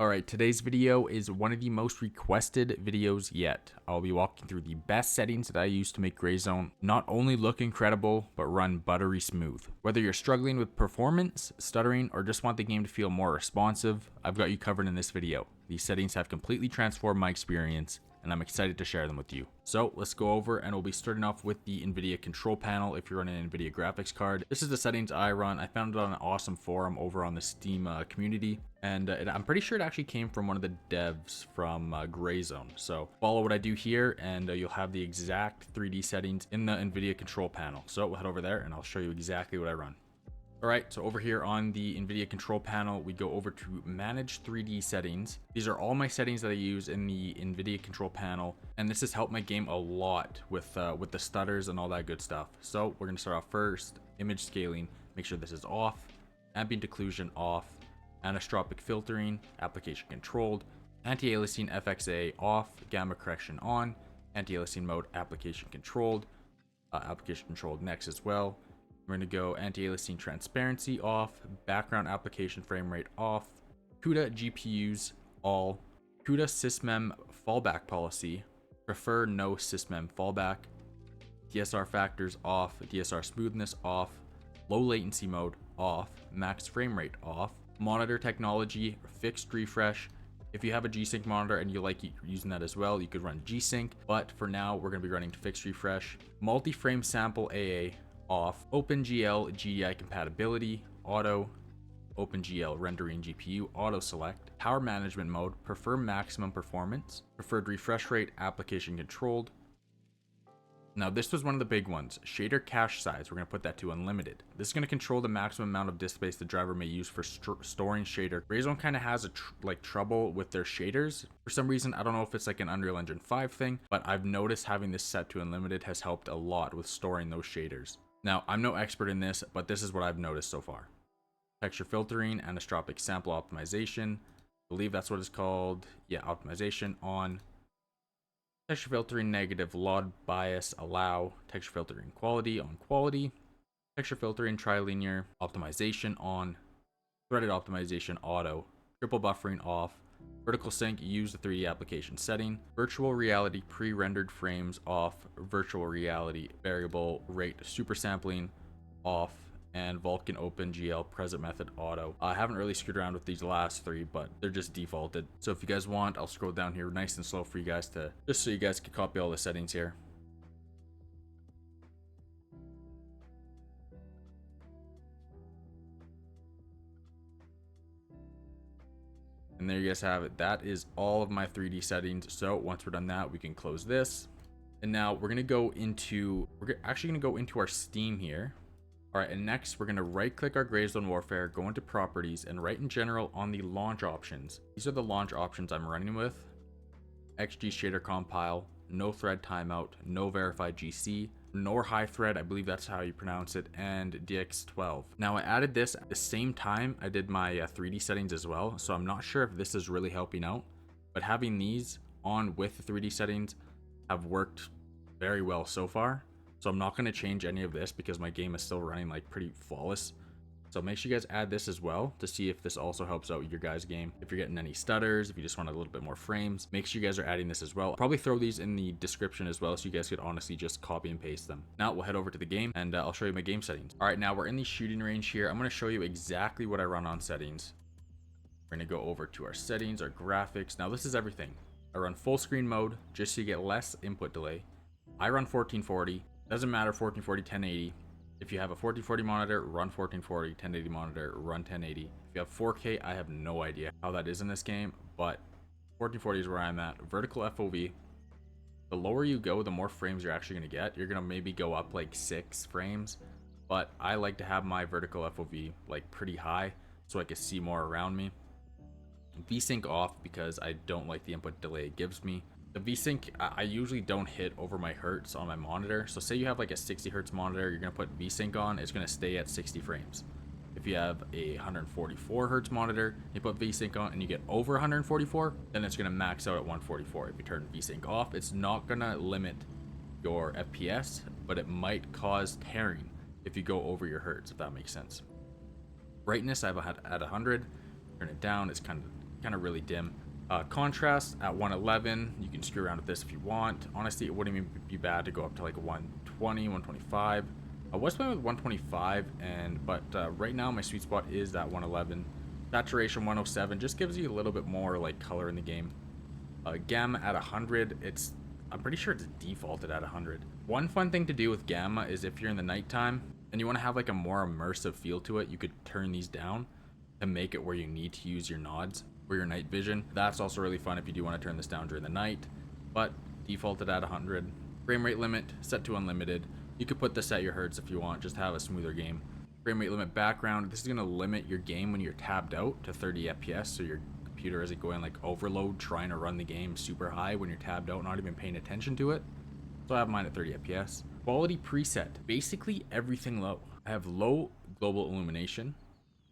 Alright, today's video is one of the most requested videos yet. I'll be walking through the best settings that I use to make grayzone not only look incredible, but run buttery smooth. Whether you're struggling with performance, stuttering, or just want the game to feel more responsive, I've got you covered in this video. These settings have completely transformed my experience, and I'm excited to share them with you. So let's go over, and we'll be starting off with the NVIDIA control panel if you're running an NVIDIA graphics card. This is the settings I run. I found it on an awesome forum over on the Steam community, and I'm pretty sure it actually came from one of the devs from Grayzone. So follow what I do here, and you'll have the exact 3D settings in the NVIDIA control panel. So we'll head over there, and I'll show you exactly what I run. Alright, so over here on the NVIDIA control panel, we go over to manage 3D settings. These are all my settings that I use in the NVIDIA control panel, and this has helped my game a lot with the stutters and all that good stuff. So we're going to start off first, image scaling, make sure this is off, ambient occlusion off, anisotropic filtering, application controlled, anti-aliasing FXA off, gamma correction on, anti-aliasing mode application controlled next as well. We're going to go anti-aliasing transparency off, background application frame rate off, CUDA GPUs all, CUDA sysmem fallback policy, prefer no sysmem fallback, DSR factors off, DSR smoothness off, low latency mode off, max frame rate off, monitor technology, fixed refresh. If you have a G-Sync monitor and you like using that as well, you could run G-Sync, but for now we're going to be running fixed refresh, multi-frame sample AA off, OpenGL GDI compatibility, auto, OpenGL rendering GPU, auto select, power management mode, prefer maximum performance, preferred refresh rate, application controlled. Now this was one of the big ones, shader cache size, we're going to put that to unlimited. This is going to control the maximum amount of disk space the driver may use for storing shader. Grayzone kind of has trouble with their shaders. For some reason, I don't know if it's like an Unreal Engine 5 thing, but I've noticed having this set to unlimited has helped a lot with storing those shaders. Now, I'm no expert in this, but this is what I've noticed so far. Texture filtering, anisotropic sample optimization. I believe that's what it's called. Yeah, optimization on. Texture filtering negative, LOD bias, allow. Texture filtering quality on quality. Texture filtering trilinear optimization on. Threaded optimization auto. Triple buffering off. Vertical sync, use the 3D application setting. Virtual reality pre-rendered frames off. Virtual reality variable rate super sampling off. And Vulkan OpenGL present method auto. I haven't really screwed around with these last three, but they're just defaulted. So if you guys want, I'll scroll down here nice and slow for you guys to, just so you guys can copy all the settings here. And there you guys have it. That is all of my 3D settings. So once we're done that, we can close this. And now we're actually going to go into our Steam here. All right, and next we're going to right click our Grayzone Warfare, go into properties, and right in general on the launch options. These are the launch options I'm running with. xgeshadercompile, nothreadtimeout, NoVerifyGC, norhithread, I believe that's how you pronounce it, and DX12. Now I added this at the same time I did my 3D settings as well, so I'm not sure if this is really helping out, but having these on with the 3D settings have worked very well so far. So I'm not going to change any of this because my game is still running like pretty flawless. So make sure you guys add this as well to see if this also helps out your guys' game. If you're getting any stutters, if you just want a little bit more frames, make sure you guys are adding this as well. I'll probably throw these in the description as well so you guys could honestly just copy and paste them. Now we'll head over to the game and I'll show you my game settings. All right, now we're in the shooting range here. I'm going to show you exactly what I run on settings. We're going to go over to our settings, our graphics. Now this is everything. I run full screen mode just so you get less input delay. I run 1440. Doesn't matter 1440, 1080. If you have a 1440 monitor, run 1440, 1080 monitor, run 1080. If you have 4K, I have no idea how that is in this game, but 1440 is where I'm at. Vertical FOV. The lower you go, the more frames you're actually going to get. You're going to maybe go up like 6 frames, but I like to have my vertical FOV like pretty high so I can see more around me. VSync off because I don't like the input delay it gives me. The VSync, I usually don't hit over my hertz on my monitor. So say you have like a 60 hertz monitor, you're going to put VSync on, it's going to stay at 60 frames. If you have a 144 hertz monitor, you put VSync on and you get over 144, then it's going to max out at 144. If you turn VSync off, it's not going to limit your FPS, but it might cause tearing if you go over your hertz, if that makes sense. Brightness, I've had at 100. Turn it down, it's kind of kind of really dim. Contrast at 111, you can screw around with this if you want. Honestly, it wouldn't even be bad to go up to like 120, 125. I was playing with 125, but right now my sweet spot is that 111. Saturation 107 just gives you a little bit more like color in the game. Gamma at 100, I'm pretty sure it's defaulted at 100. One fun thing to do with gamma is if you're in the nighttime and you want to have like a more immersive feel to it, you could turn these down to make it where you need to use your nods for your night vision. That's also really fun if you do want to turn this down during the night, but defaulted at 100. Frame rate limit set to unlimited. You could put this at your hertz if you want, just to have a smoother game. Frame rate limit background. This is going to limit your game when you're tabbed out to 30 FPS, so your computer isn't going like overload trying to run the game super high when you're tabbed out, not even paying attention to it. So I have mine at 30 FPS. Quality preset, basically everything low. I have low global illumination,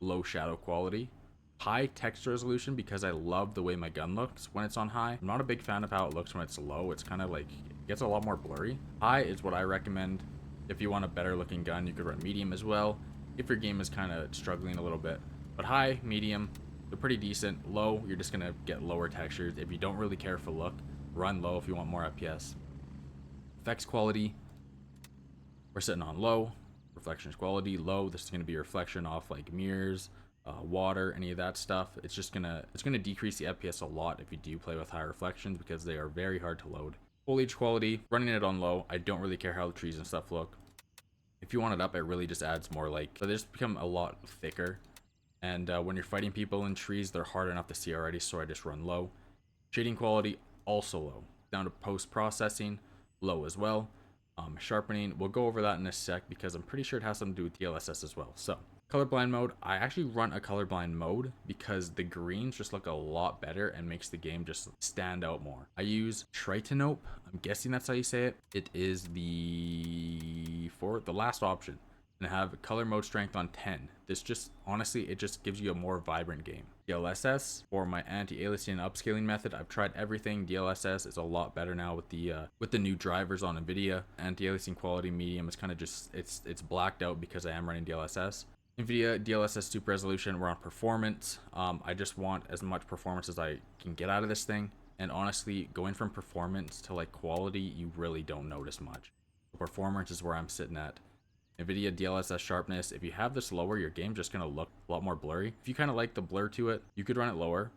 low shadow quality, high text resolution because I love the way my gun looks when it's on high. I'm not a big fan of how it looks when it's low. It's kind of like, it gets a lot more blurry. High is what I recommend. If you want a better looking gun, you could run medium as well, if your game is kind of struggling a little bit. But high, medium, they're pretty decent. Low, you're just gonna get lower textures. If you don't really care for look, run low if you want more FPS. Effects quality, we're sitting on low. Reflections quality, low. This is gonna be a reflection off like mirrors, water, any of that stuff. It's gonna decrease the FPS a lot if you do play with high reflections because they are very hard to load. Foliage quality, running it on low. I don't really care how the trees and stuff look. If you want it up, it really just adds more like, they just become a lot thicker. And when you're fighting people in trees, they're hard enough to see already, so I just run low. Shading quality, also low. Down to post-processing, low as well. Sharpening, we'll go over that in a sec because I'm pretty sure it has something to do with DLSS as well. So, colorblind mode, I actually run a colorblind mode because the greens just look a lot better and makes the game just stand out more. I use Tritanope, I'm guessing that's how you say it. It is the last option. And I have color mode strength on 10. This just, honestly, it just gives you a more vibrant game. DLSS, for my anti-aliasing and upscaling method, I've tried everything. DLSS is a lot better now with the new drivers on NVIDIA. Anti-aliasing quality medium is kind of just, it's blacked out because I am running DLSS. NVIDIA DLSS super resolution, we're on performance. I just want as much performance as I can get out of this thing. And honestly, going from performance to like quality, you really don't notice much. Performance is where I'm sitting at. NVIDIA DLSS sharpness, if you have this lower, your game's just gonna look a lot more blurry. If you kind of like the blur to it, you could run it lower,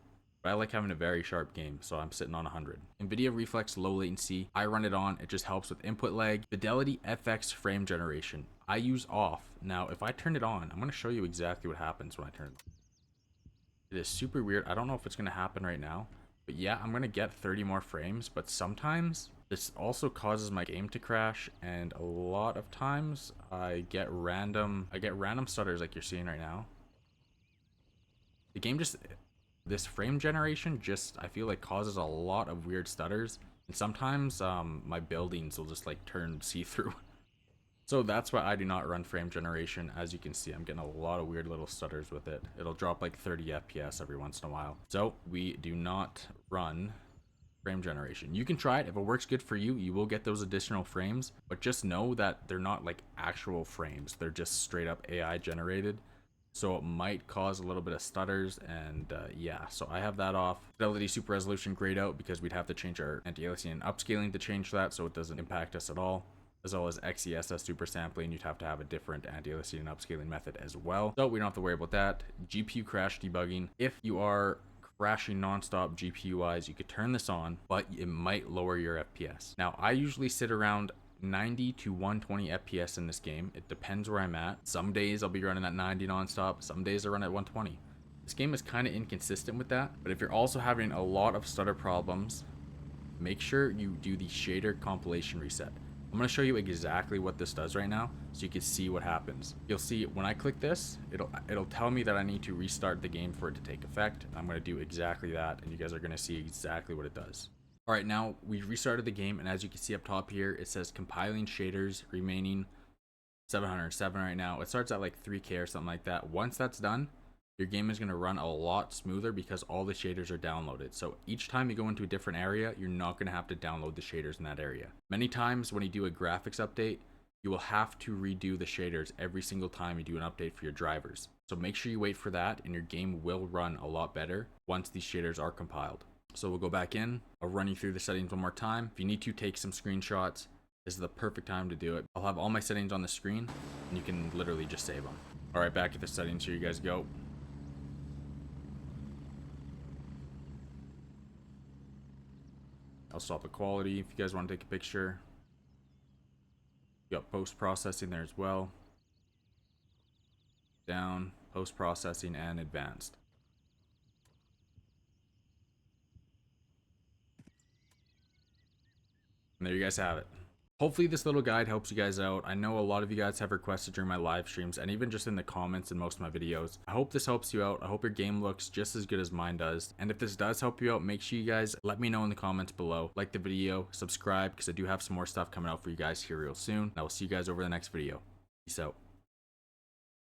but I like having a very sharp game, so I'm sitting on 100. NVIDIA Reflex low latency, I run it on, it just helps with input lag. Fidelity FX frame generation, I use off. Now, if I turn it on, I'm gonna show you exactly what happens when I turn it on. It is super weird, I don't know if it's gonna happen right now, but yeah, I'm gonna get 30 more frames, but sometimes this also causes my game to crash, and a lot of times I get random stutters like you're seeing right now. The game just, this frame generation just, I feel like causes a lot of weird stutters, and sometimes my buildings will just like turn see-through. So that's why I do not run frame generation. As you can see, I'm getting a lot of weird little stutters with it. It'll drop like 30 FPS every once in a while. So we do not run frame generation. You can try it. If it works good for you, you will get those additional frames, but just know that they're not like actual frames. They're just straight up AI generated. So it might cause a little bit of stutters, and yeah, so I have that off. Fidelity super resolution grayed out because we'd have to change our anti-aliasing and upscaling to change that so it doesn't impact us at all. As well as xgeshadercompile super sampling, you'd have to have a different anti-aliasing and upscaling method as well. So we don't have to worry about that. GPU crash debugging. If you are crashing nonstop GPU wise, you could turn this on, but it might lower your FPS. Now, I usually sit around 90 to 120 FPS in this game. It depends where I'm at. Some days I'll be running at 90 nonstop. Some days I run at 120. This game is kind of inconsistent with that, but if you're also having a lot of stutter problems, make sure you do the shader compilation reset. I'm going to show you exactly what this does right now so you can see what happens. You'll see when I click this, it'll tell me that I need to restart the game for it to take effect. I'm going to do exactly that, and you guys are going to see exactly what it does. All right, now we restarted the game, and as you can see up top here, it says compiling shaders remaining 707 right now. It starts at like 3K or something like that. Once that's done, your game is going to run a lot smoother because all the shaders are downloaded. So each time you go into a different area, you're not going to have to download the shaders in that area. Many times when you do a graphics update, you will have to redo the shaders every single time you do an update for your drivers. So make sure you wait for that, and your game will run a lot better once these shaders are compiled. So we'll go back in, I'll run you through the settings one more time. If you need to take some screenshots, this is the perfect time to do it. I'll have all my settings on the screen, and you can literally just save them. All right, back to the settings, here you guys go. I'll stop the quality if you guys want to take a picture. You got post-processing there as well. Down, post-processing, and advanced. And there you guys have it. Hopefully this little guide helps you guys out. I know a lot of you guys have requested during my live streams and even just in the comments in most of my videos. I hope this helps you out. I hope your game looks just as good as mine does. And if this does help you out, make sure you guys let me know in the comments below. Like the video, subscribe, because I do have some more stuff coming out for you guys here real soon. I will see you guys over the next video. Peace out.